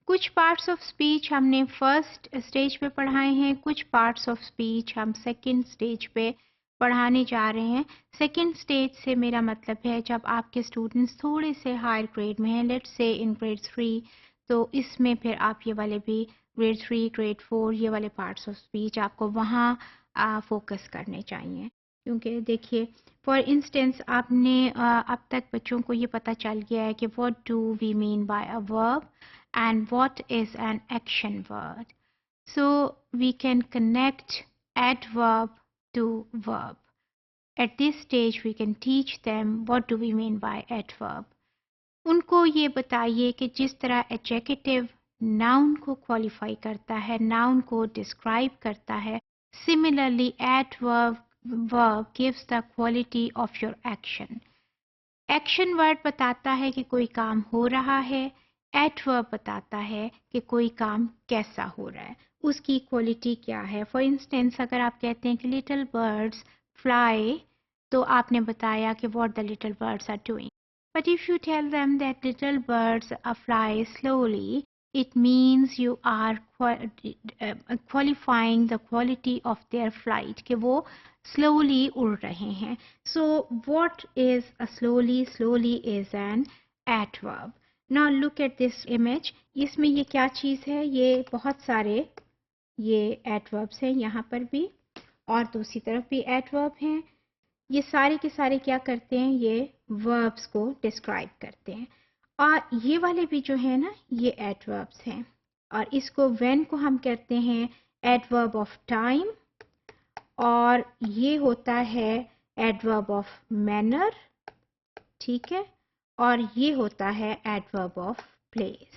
कुछ parts of speech हमने first stage पे पढ़ाए हैं, कुछ पार्ट्स ऑफ स्पीच हम सेकंड स्टेज पे पढ़ाने जा रहे हैं। सेकंड स्टेज से मेरा मतलब है जब आपके स्टूडेंट्स थोड़े से हायर ग्रेड में हैं, लेट्स से इन ग्रेड 3, तो इसमें फिर आप ये वाले भी ग्रेड 3, ग्रेड 4 ये वाले पार्ट्स ऑफ स्पीच आपको वहाँ फोकस करने चाहिए। क्योंकि देखिए फॉर इंस्टेंस आपने अब तक बच्चों को ये पता चल गया है कि what do we mean by a verb and what is an action word. So we can connect adverb to verb. At this stage we can teach them what do we mean by adverb. उनको ये बताइए कि जिस तरह adjective noun को qualify करता है, noun को describe करता है, similarly adverb gives the quality of your action. Action word बताता है कि कोई काम हो रहा है, एडवर्ब बताता है कि कोई काम कैसा हो रहा है, उसकी क्वालिटी क्या है। फॉर इंस्टेंस अगर आप कहते हैं कि लिटिल बर्ड्स फ्लाई, तो आपने बताया कि what the little birds are doing. But if you tell them that little birds are fly slowly, it means you are qualifying the quality of their flight, कि वो slowly उड़ रहे हैं। So what is a slowly? Slowly is an adverb. Now look at this image. इसमें ये क्या चीज़ है? ये बहुत सारे ये adverbs हैं, यहाँ पर भी और दूसरी तरफ भी adverb हैं। ये सारे के सारे क्या करते हैं? ये verbs को describe करते हैं। और ये वाले भी जो है ना, ये adverbs हैं। और इसको when को हम कहते हैं adverb of time, और ये होता है adverb of manner, ठीक है, और ये होता है adverb of place.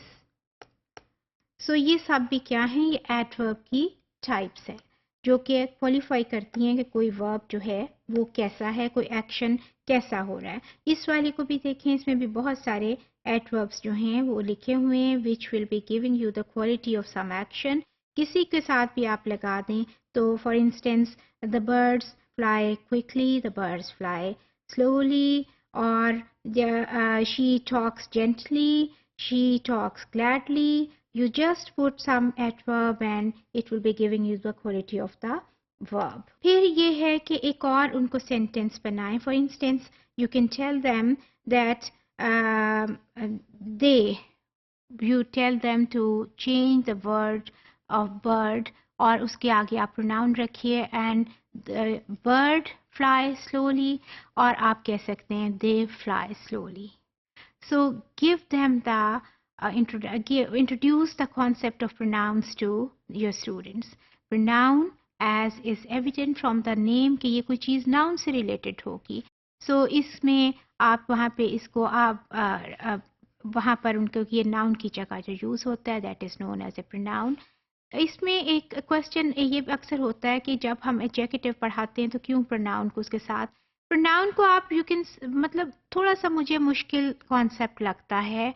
So ये सब भी क्या हैं? ये adverb की types हैं जो कि क्वालिफाई करती हैं कि कोई वर्ब जो है वो कैसा है, कोई एक्शन कैसा हो रहा है। इस वाले को भी देखें, इसमें भी बहुत सारे adverbs जो हैं वो लिखे हुए हैं, which will be giving you the quality of some action. किसी के साथ भी आप लगा दें, तो for instance the birds fly quickly, the birds fly slowly, or she talks gently, she talks gladly. You just put some adverb and it will be giving you the quality of the verb. फिर ये है कि एक और उनको sentence बनाएं. For instance, you can tell them that you tell them to change the word of bird और उसके आगे आप pronoun रखिए and the bird fly slowly, और आप कह सकते हैं they fly slowly. So give them the introduce the concept of pronouns to your students. Pronoun as is evident from the name कि ये कोई चीज़ noun से related होगी. So इसमें आप वहाँ पे इसको आप वहाँ पर उनको ये noun की जगह जो यूज़ होता है that is known as a pronoun. इसमें एक क्वेश्चन ये अक्सर होता है कि जब हम एडजेक्टिव पढ़ाते हैं तो क्यों प्रोनाउन को उसके साथ, प्रोनाउन को आप यू कैन मतलब थोड़ा सा मुझे मुश्किल कॉन्सेप्ट लगता है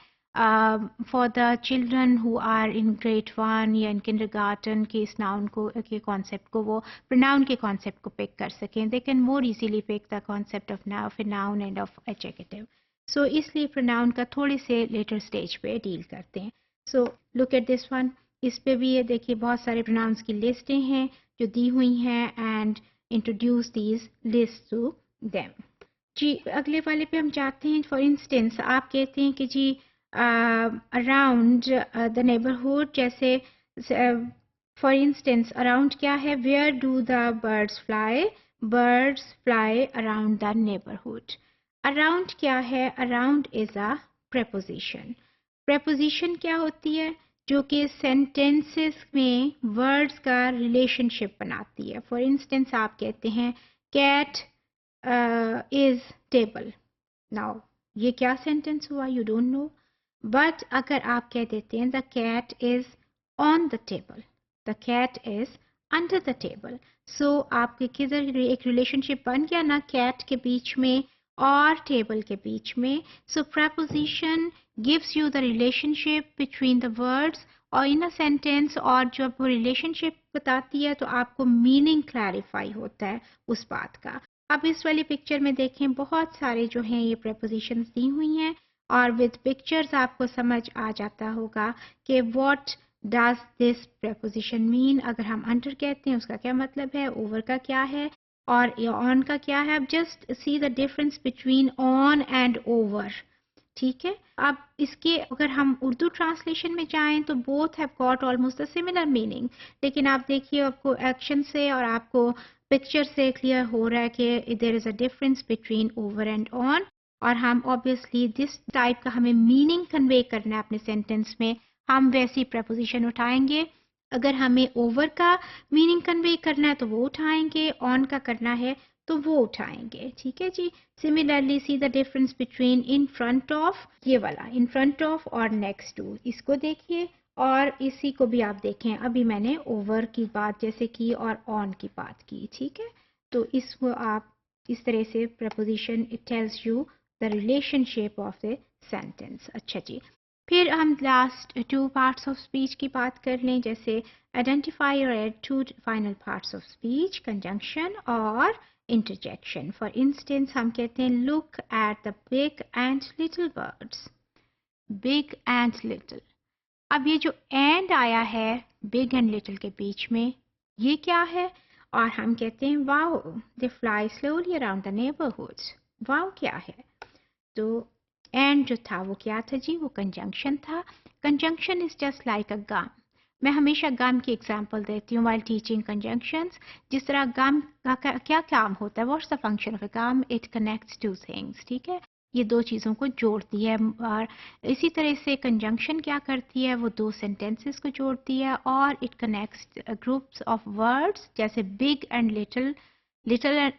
for the children who are in grade 1 या इन किंडरगार्टन के इस नाउन को के कॉन्सेप्ट को वो प्रोनाउन के कॉन्सेप्ट को पिक कर सकें, they can more easily pick the concept of noun and of adjective. So इसलिए प्रोनाउन का थोड़े से लेटर स्टेज पे डील करते हैं. So look at this one. इस पे भी ये देखिए बहुत सारे प्रोनाउंस की लिस्टें हैं जो दी हुई हैं and introduce these list to them. जी अगले वाले पे हम जाते हैं. फॉर इंस्टेंस आप कहते हैं कि जी अराउंड द नेबरहुड, जैसे फॉर इंस्टेंस अराउंड क्या है? Where do the birds fly? Birds fly around the neighbourhood. Around क्या है? Around is a preposition. Preposition क्या होती है? जो कि सेंटेंसेस में वर्ड्स का रिलेशनशिप बनाती है. फॉर इंस्टेंस आप कहते हैं कैट इज टेबल. नाउ ये क्या सेंटेंस हुआ? You don't no. बट अगर आप कह देते हैं the cat is on the table, the cat is under the table, so आपके किधर एक रिलेशनशिप बन गया ना कैट के बीच में और टेबल के बीच में. सो preposition gives you the relationship between the words और in a sentence, और जब वो relationship बताती है तो आपको meaning clarify होता है उस बात का. अब इस वाली पिक्चर में देखें बहुत सारे जो हैं ये prepositions दी हुई हैं और विद पिक्चर्स आपको समझ आ जाता होगा कि what does this preposition mean. अगर हम अंडर कहते हैं उसका क्या मतलब है, ओवर का क्या है और ऑन का क्या है। अब just see the difference between on and over, ठीक है। अब इसके अगर हम उर्दू ट्रांसलेशन में जाएं तो both have got almost the similar meaning, लेकिन आप देखिए आपको एक्शन से और आपको पिक्चर से क्लियर हो रहा है कि there is a difference between over and on. और हम ऑब्वियसली जिस टाइप का हमें मीनिंग कन्वे करना है अपने सेंटेंस में, हम वैसी प्रपोजिशन उठाएंगे। अगर हमें ओवर का मीनिंग कन्वे करना है तो वो उठाएंगे, ऑन का करना है तो वो उठाएंगे, ठीक है जी। Similarly see the difference between in front of, ये वाला इन फ्रंट ऑफ और नेक्स्ट टू, इसको देखिए और इसी को भी आप देखें। अभी मैंने ओवर की बात जैसे की और ऑन की बात की, ठीक है। तो इसको आप इस तरह से preposition it tells you the relationship of the sentence. अच्छा जी, फिर हम last two parts of speech की बात कर लें, जैसे आइडेंटिफाई और add two final parts of speech, conjunction और इंटरजेक्शन। फॉर इंस्टेंस हम कहते हैं look at the big and little birds, big and little. अब ये जो एंड आया है बिग एंड लिटिल के बीच में, ये क्या है? और हम कहते हैं wow they fly slowly around the neighbourhoods. Wow क्या है? तो एंड जो था वो क्या था जी? वो कंजंक्शन था। Conjunction is just like a gum. मैं हमेशा गम की एग्जांपल देती हूँ वाइल टीचिंग कंजंक्शंस। जिस तरह गम का क्या काम होता है, what's the function of a gum? It connects two things, ठीक है। ये दो चीज़ों को जोड़ती है। और इसी तरह से कंजंक्शन क्या करती है? वो दो सेंटेंसेस को जोड़ती है और it connects groups of words, जैसे big and little, little and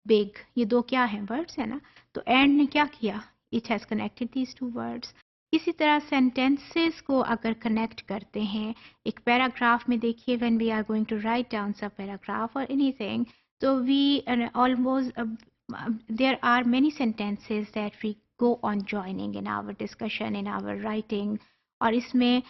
big, ये दो क्या हैं? वर्ड्स है ना। तो एंड ने क्या किया? It has connected these two words. इसी तरह सेंटेंसेस को अगर कनेक्ट करते हैं एक पैराग्राफ में, देखिए when we are going to write down सब पैराग्राफ और एनीथिंग, तो we almost there are many sentences that we go on joining in our discussion, in our writing। और इसमें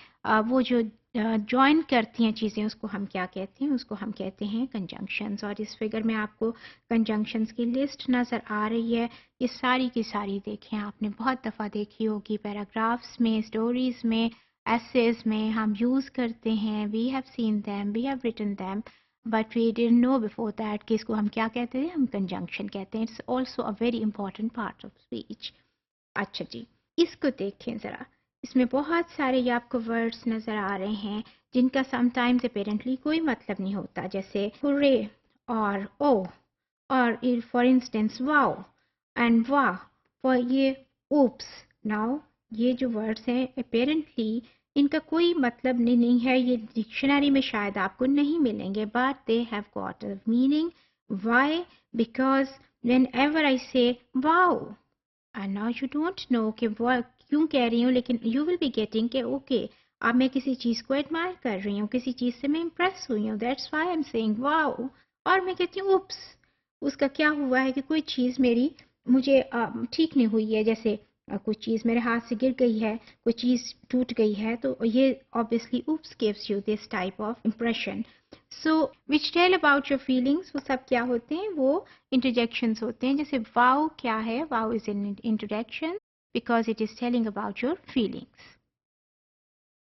वो जो ज्वाइन करती हैं चीज़ें उसको हम क्या कहते हैं? उसको हम कहते हैं कंजंक्शंस। और इस फिगर में आपको कंजंक्शंस की लिस्ट नज़र आ रही है। ये सारी की सारी देखें, आपने बहुत दफ़ा देखी होगी, पैराग्राफ्स में, स्टोरीज़ में, एसेज में हम यूज़ करते हैं। We have seen them, we have written them, but we didn't know before that कि इसको हम क्या कहते हैं? हम कंजंक्शन कहते हैं। It's also a very important part of speech. अच्छा जी, इसको देखें ज़रा। इसमें बहुत सारे ये आपको वर्ड्स नज़र आ रहे हैं जिनका समटाइम्स अपेरेंटली कोई मतलब नहीं होता, जैसे हुर्रे और ओ, और फॉर इंस्टेंस वाओ एंड वाह, फॉर ये ऊप्स। नाउ ये जो वर्ड्स हैं अपेरेंटली इनका कोई मतलब नहीं है, ये डिक्शनरी में शायद आपको नहीं मिलेंगे, but they have got a meaning. Why? Because whenever I say wow, and now you don't know कि वो क्यों कह रही हूँ, लेकिन यू विल बी गेटिंग के ओके अब मैं किसी चीज़ को एडमायर कर रही हूँ, किसी चीज़ से मैं इम्प्रेस हुई हूँ, that's why I am saying wow. और मैं कहती हूँ उप्स, उसका क्या हुआ है कि कोई चीज़ मेरी मुझे ठीक नहीं हुई है, जैसे कुछ चीज़ मेरे हाथ से गिर गई है, कोई चीज़ टूट गई है, तो ये obviously oops gives you this type of impression. So which tell about your feelings, वो सब क्या होते हैं? वो इंटरजेक्शंस होते हैं। जैसे वाओ क्या है? Wow is an interjection because it is telling about your feelings.